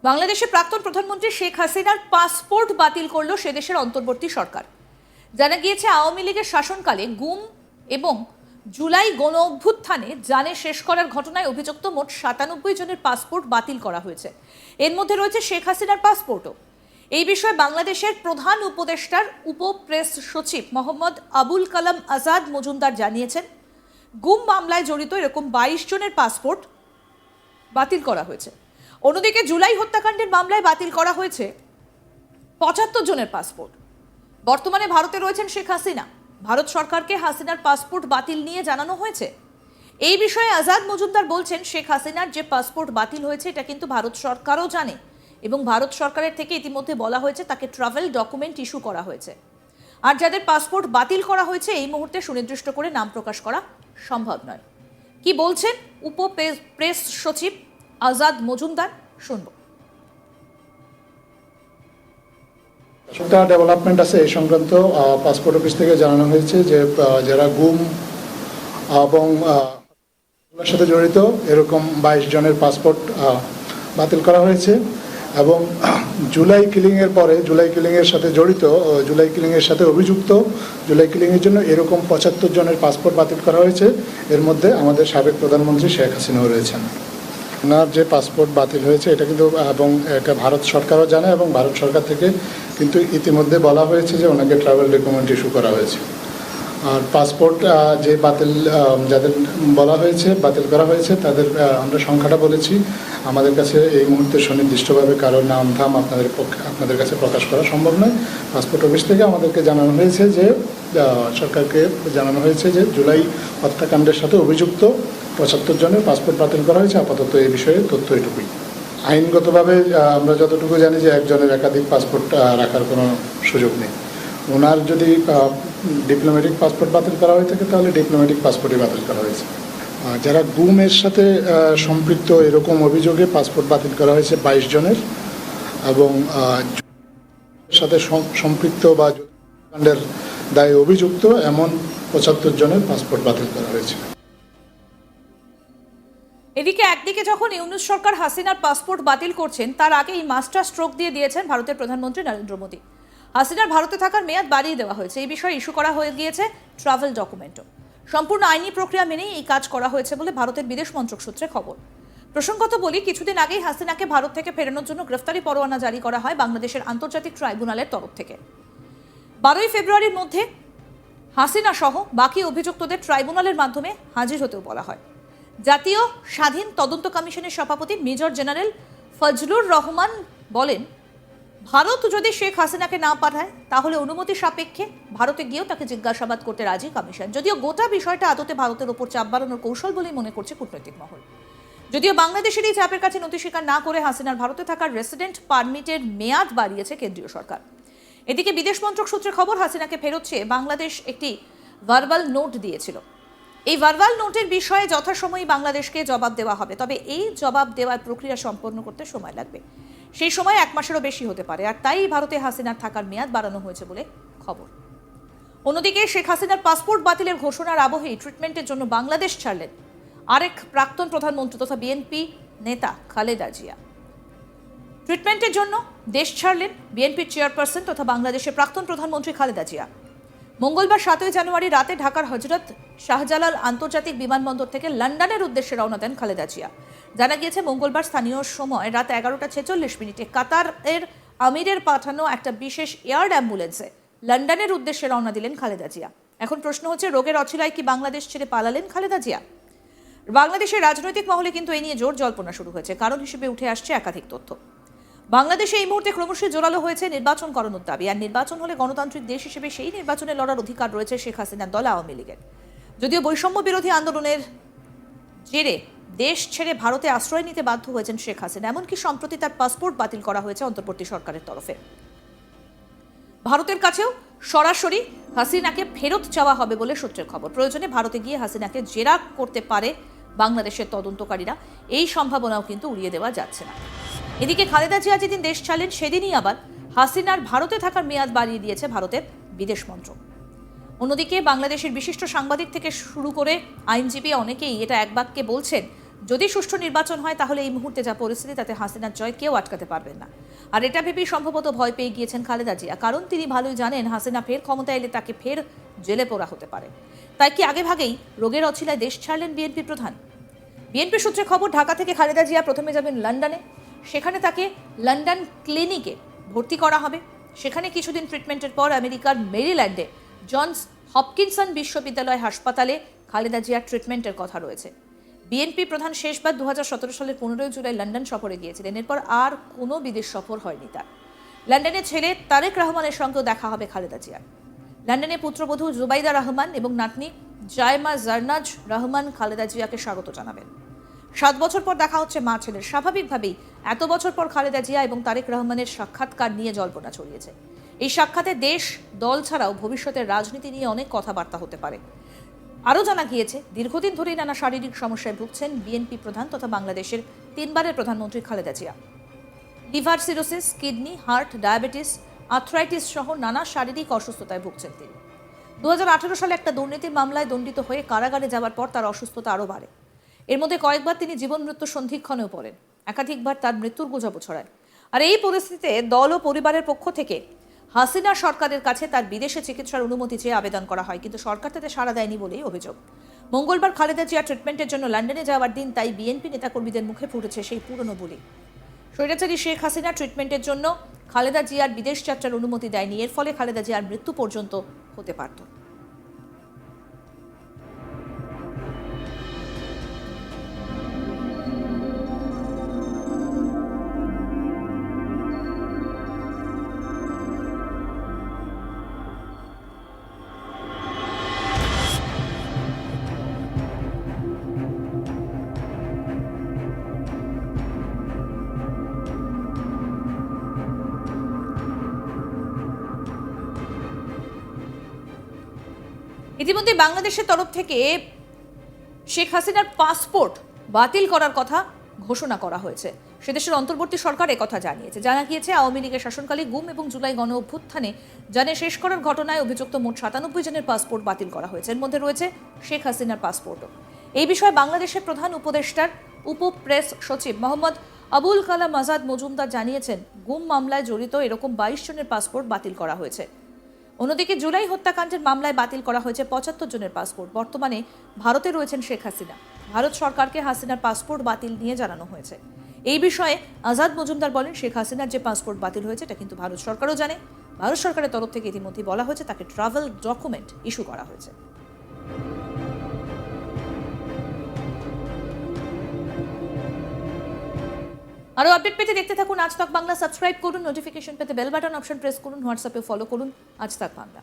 বাংলাদেশের প্রাক্তন প্রধানমন্ত্রী শেখ হাসিনার পাসপোর্ট বাতিল করল সে দেশের অন্তর্বর্তী সরকার। জানা গিয়েছে, আওয়ামী লীগের শাসনকালে গুম এবং জুলাই গণ অভ্যুত্থানে জানে শেষ করার ঘটনায় অভিযুক্ত মোট ৯৭ জনের পাসপোর্ট বাতিল করা হয়েছে। এর মধ্যে রয়েছে শেখ হাসিনার পাসপোর্টও। এই বিষয়ে বাংলাদেশের প্রধান উপদেষ্টার উপপ্রেস সচিব মোহাম্মদ আবুল কালাম আজাদ মজুমদার জানিয়েছেন, গুম মামলায় জড়িত এরকম ২২ জনের পাসপোর্ট বাতিল করা হয়েছে। অন্যদিকে জুলাই হত্যাকাণ্ডের মামলায় বাতিল করা হয়েছে ৭৫ জনের পাসপোর্ট। বর্তমানে ভারতে রয়েছেন শেখ হাসিনা। ভারত সরকারকে হাসিনার পাসপোর্ট বাতিল নিয়ে জানানো হয়েছে। এই বিষয়ে আজাদ মজুমদার বলছেন, শেখ হাসিনার যে পাসপোর্ট বাতিল হয়েছে এটা কিন্তু ভারত সরকারও জানে এবং ভারত সরকারের থেকে ইতিমধ্যে বলা হয়েছে তাকে ট্রাভেল ডকুমেন্ট ইস্যু করা হয়েছে। আর যাদের পাসপোর্ট বাতিল করা হয়েছে এই মুহূর্তে সুনির্দিষ্ট করে নাম প্রকাশ করা সম্ভব নয়। কি বলছেন প্রেস সচিব আজাদ মজুমদার, শুনব। একটা ডেভেলপমেন্ট আছে এই সংক্রান্ত। পাসপোর্ট অফিস থেকে জানানো হয়েছে যে যারা গুম এবং সাথে জড়িত এরকম ২২ জনের পাসপোর্ট বাতিল করা হয়েছে এবং জুলাই কিলিংয়ের পরে জুলাই কিলিংয়ের সাথে জড়িত, জুলাই কিলিংয়ের সাথে অভিযুক্ত, জুলাই কিলিংয়ের জন্য এরকম ৭৫ জনের পাসপোর্ট বাতিল করা হয়েছে। এর মধ্যে আমাদের সাবেক প্রধানমন্ত্রী শেখ হাসিনাও রয়েছেন। ওনার যে পাসপোর্ট বাতিল হয়েছে এটা কিন্তু এবং এটা ভারত সরকারও জানে এবং ভারত সরকার থেকে কিন্তু ইতিমধ্যে বলা হয়েছে যে ওনাকে ট্রাভেল ডকুমেন্ট ইস্যু করা হয়েছে। আর পাসপোর্ট যে বাতিল যাদের বলা হয়েছে বাতিল করা হয়েছে তাদের আমরা সংখ্যাটা বলেছি। আমাদের কাছে এই মুহূর্তে সুনির্দিষ্টভাবে কারোর নাম ধাম আপনাদের কাছে প্রকাশ করা সম্ভব নয়। পাসপোর্ট অফিস থেকে আমাদেরকে জানানো হয়েছে যে সরকারকে জানানো হয়েছে যে জুলাই হত্যাকাণ্ডের সাথে অভিযুক্ত ৭৫ জনের পাসপোর্ট বাতিল করা হয়েছে। আপাতত এই বিষয়ে তথ্য এটুকুই। আইনগতভাবে আমরা যতটুকু জানি যে একজনের একাধিক পাসপোর্ট রাখার কোনো সুযোগ নেই। ওনার যদি ডিপ্লোম্যাটিক পাসপোর্ট বাতিল করা হয়ে থাকে তাহলে ডিপ্লোম্যাটিক পাসপোর্টই বাতিল করা হয়েছে। যারা গুমের সাথে সম্পৃক্ত এরকম অভিযোগে পাসপোর্ট বাতিল করা হয়েছে ২২ জনের এবং সাথে সম্পৃক্ত বা হত্যাকাণ্ডের দায়ে অভিযুক্ত এমন ৭৫ জনের পাসপোর্ট বাতিল করা হয়েছে। এদিকে একদিকে যখন ইউনূস সরকার হাসিনার পাসপোর্ট বাতিল করছেন, তার আগেই মাস্টার স্ট্রোক দিয়ে দিয়েছেন ভারতের প্রধানমন্ত্রী নরেন্দ্র মোদী। হাসিনার ভারতে থাকার মেয়াদ বাড়িয়ে দেওয়া হয়েছে। এই বিষয়ে ইস্যু করা হয়ে গিয়েছে ট্রাভেল ডকুমেন্টও। সম্পূর্ণ আইনি প্রক্রিয়া মেনেই এই কাজ করা হয়েছে বলে ভারতের বিদেশ মন্ত্রক সূত্রে খবর। প্রসঙ্গত বলি, কিছুদিন আগেই হাসিনাকে ভারত থেকে ফেরানোর জন্য গ্রেফতারি পরোয়ানা জারি করা হয় বাংলাদেশের আন্তর্জাতিক ট্রাইব্যুনালের তরফ থেকে। ১২ই ফেব্রুয়ারির মধ্যে হাসিনা সহ বাকি অভিযুক্তদের ট্রাইব্যুনালের মাধ্যমে হাজির হতেও বলা হয়। জাতীয় স্বাধীন তদন্ত কমিশনের সভাপতি মেজর জেনারেল ফজলুর রহমান বলেন, ভারত যদি শেখ হাসিনাকে না পাঠায় তাহলে অনুমতি সাপেক্ষে ভারতে গিয়েও তাকে জিজ্ঞাসাবাদ করতে রাজি কমিশন। যদিও গোটা বিষয়টা আদতে ভারতের ওপর চাপ বাড়ানোর কৌশল বলেই মনে করছে কূটনৈতিক মহল। যদিও বাংলাদেশের এই চাপের কাছে নতি স্বীকার না করে হাসিনার ভারতে থাকার রেসিডেন্ট পারমিটের মেয়াদ বাড়িয়েছে কেন্দ্রীয় সরকার। এদিকে বিদেশ মন্ত্রক সূত্রে খবর, হাসিনাকে ফেরত চেয়ে বাংলাদেশ একটি ভার্বাল নোট দিয়েছিল। এই ভার্বাল নোটের বিষয়ে যথাসময়ে বাংলাদেশকে জবাব দেওয়া হবে, তবে এই জবাব দেওয়ার প্রক্রিয়া সম্পন্ন করতে সময় লাগবে। সেই সময় ১ মাসেরও বেশি হতে পারে। আর তাই ভারতে হাসিনার থাকার মেয়াদ বাড়ানো হয়েছে বলে খবর। অন্যদিকে শেখ হাসিনার পাসপোর্ট বাতিলের ঘোষণার আবহেই ট্রিটমেন্টের জন্য বাংলাদেশ ছাড়লেন আরেক প্রাক্তন প্রধানমন্ত্রী তথা বিএনপি নেতা খালেদা জিয়া। ট্রিটমেন্টের জন্য দেশ ছাড়লেন বিএনপির চেয়ারপারসন তথা বাংলাদেশের প্রাক্তন প্রধানমন্ত্রী খালেদা জিয়া। মঙ্গলবার ৭ই জানুয়ারি রাতে ঢাকার হজরত শাহজালাল আন্তর্জাতিক বিমানবন্দর থেকে লন্ডনের উদ্দেশ্যে রওনা দেন খালেদা জিয়া। জানা গিয়েছে, মঙ্গলবার স্থানীয় সময় রাত ১১টা ৪৬ কাতারের আমিরের পাঠানো একটা বিশেষ এয়ার অ্যাম্বুলেন্সে লন্ডনের উদ্দেশ্যে রওনা দিলেন খালেদা জিয়া। এখন প্রশ্ন হচ্ছে, রোগের অছিলায় কি বাংলাদেশ ছেড়ে পালালেন খালেদা জিয়া? বাংলাদেশের রাজনৈতিক মহলে কিন্তু এই নিয়ে জোর জল্পনা শুরু হয়েছে। কারণ হিসেবে উঠে আসছে একাধিক তথ্য। বাংলাদেশে এই মুহূর্তে ক্রমশ জোরালো হয়েছে নির্বাচন করানোর দাবি। আর নির্বাচন হলে গণতান্ত্রিক দেশ হিসেবে সেই নির্বাচনে লড়ার অধিকার রয়েছে শেখ হাসিনার দল আওয়ামী লীগের। যদিও বৈষম্য বিরোধী আন্দোলনের জেরে দেশ ছেড়ে ভারতে আশ্রয় নিতে বাধ্য হয়েছেন শেখ হাসিনা। এমনকি সম্প্রতি তার পাসপোর্ট বাতিল করা হয়েছে অন্তর্বর্তী সরকারের তরফে। ভারতের কাছেও সরাসরি হাসিনাকে ফেরত চাওয়া হবে বলে সূত্রের খবর। প্রয়োজনে ভারতে গিয়ে হাসিনাকে জেরা করতে পারে বাংলাদেশের তদন্তকারীরা। এই সম্ভাবনাও কিন্তু উড়িয়ে দেওয়া যাচ্ছে না। এদিকে খালেদা জিয়া যেদিন দেশ ছাড়লেন সেদিনই আবার হাসিনার ভারতে থাকার মেয়াদ বাড়িয়ে দিয়েছে ভারতের বিদেশ মন্ত্রক। অন্যদিকে বাংলাদেশের বিশিষ্ট সাংবাদিক থেকে শুরু করে আইনজীবী অনেকেই এটা এক বাক্যে বলছেন, যদি সুষ্ঠু নির্বাচন হয় তাহলে এই মুহূর্তে যা পরিস্থিতি তাতে হাসিনার জয় কেউ আটকাতে পারবেন না। আর এটা ভেবেই সম্ভবত ভয় পেয়ে গিয়েছেন খালেদা জিয়া, কারণ তিনি ভালোই জানেন হাসিনা ফের ক্ষমতা এলে তাকে ফের জেলে পোড়া হতে পারে। তাই কি আগেভাগেই রোগের অছিলায় দেশ ছাড়লেন বিএনপি প্রধান? বিএনপি সূত্রে খবর, ঢাকা থেকে খালেদা জিয়া প্রথমে যাবেন লন্ডনে। সেখানে তাকে লন্ডন ক্লিনিকে ভর্তি করা হবে। সেখানে কিছুদিন ট্রিটমেন্টের পর আমেরিকার মেরিল্যান্ডে জনস হপকিনসন বিশ্ববিদ্যালয় হাসপাতালে খালেদা জিয়ার ট্রিটমেন্টের কথা রয়েছে। বিএনপি প্রধান শেষবার 2017 সালের 15 জুলাই লন্ডন সফরে গিয়েছিলেন। এরপর আর কোনো বিদেশ সফর হয়নি তার। লন্ডনে ছেলে তারেক রহমানের সঙ্গেও দেখা হবে খালেদা জিয়ার। লন্ডনে পুত্রবধূ জুবাইদা রহমান এবং নাতনি জায়মা জারনাজ রহমান খালেদা জিয়াকে স্বাগত জানাবেন। 7 বছর পর দেখা হচ্ছে মা ছেলের। স্বাভাবিকভাবেই এত বছর পর খালেদা জিয়া এবং তারেক রহমানের সাক্ষাৎকার নিয়ে জল্পনা ছড়িয়েছে। এই সাক্ষাতে দেশ, দল ছাড়াও ভবিষ্যতের রাজনীতি নিয়ে অনেক কথাবার্তা হতে পারে। আরও জানা গিয়েছে, দীর্ঘদিন ধরেই নানা শারীরিক সমস্যায় ভুগছেন বিএনপি প্রধান তথা বাংলাদেশের 3 বারের প্রধানমন্ত্রী Khaleda Zia. Liver cirrhosis, kidney, heart, diabetes, arthritis সহ নানা শারীরিক অসুস্থতায় ভুগছেন তিনি। 2018 সালে একটা দুর্নীতির মামলায় দণ্ডিত হয়ে কারাগারে যাওয়ার পর তার অসুস্থতা আরও বাড়ে। এর মধ্যে কয়েকবার তিনি জীবন মৃত্যু সন্ধিক্ষণেও পড়েন। একাধিকবার তার মৃত্যুর গুজব ছড়ায়। আর এই পরিস্থিতিতে দল ও পরিবারের পক্ষ থেকে হাসিনা সরকারের কাছে তার বিদেশে চিকিৎসার অনুমতি চেয়ে আবেদন করা হয়, কিন্তু সরকার তাতে সাড়া দেয়নি বলেই অভিযোগ। মঙ্গলবার খালেদা জিয়া ট্রিটমেন্টের জন্য লন্ডনে যাওয়ার দিন, তাই বিএনপি নেতাকর্মীদের মুখে ফুটেছে সেই পুরনো বলি। স্বৈরাচারী শেখ হাসিনা ট্রিটমেন্টের জন্য খালেদা জিয়ার বিদেশ যাত্রার অনুমতি দেয়নি। এর ফলে খালেদা জিয়ার মৃত্যু পর্যন্ত হতে পারত। ইতিমধ্যে বাংলাদেশের তরফ থেকে শেখ হাসিনার পাসপোর্ট বাতিল করার কথা ঘোষণা করা হয়েছে। সেদেশের অন্তর্বর্তী সরকার একথা জানিয়েছে। জানা গিয়েছে, আওয়ামী লীগের শাসনকালে গুম এবং জুলাই গণ অভ্যুত্থানে জানে শেষ করার ঘটনায় অভিযুক্ত মোট 97 জনের পাসপোর্ট বাতিল করা হয়েছে। এর মধ্যে রয়েছে শেখ হাসিনার পাসপোর্টও। এই বিষয়ে বাংলাদেশের প্রধান উপদেষ্টার প্রেস সচিব মোহাম্মদ আবুল কালাম আজাদ মজুমদার জানিয়েছেন, গুম মামলায় জড়িত এরকম 22 জনের পাসপোর্ট বাতিল করা হয়েছে। অন্যদিকে জুলাই হত্যাকাণ্ডের মামলায় বাতিল করা হয়েছে 75 জনের পাসপোর্ট। বর্তমানে ভারতে রয়েছেন শেখ হাসিনা। ভারত সরকারকে হাসিনার পাসপোর্ট বাতিল নিয়ে জানানো হয়েছে। এই বিষয়ে আজাদ মজুমদার বলেন, শেখ হাসিনার যে পাসপোর্ট বাতিল হয়েছে এটা কিন্তু ভারত সরকারও জানে। ভারত সরকারের তরফ থেকে ইতিমধ্যে বলা হয়েছে তাকে ট্রাভেল ডকুমেন্ট ইস্যু করা হয়েছে। আরও আপডেট পেতে দেখতে থাকুন আজ তাক বাংলা। সাবস্ক্রাইব করুন, নোটিফিকেশন পেতে বেল বাটন অপশন প্রেস করুন, হোয়াটসঅ্যাপে ফলো করুন আজ তাক বাংলা।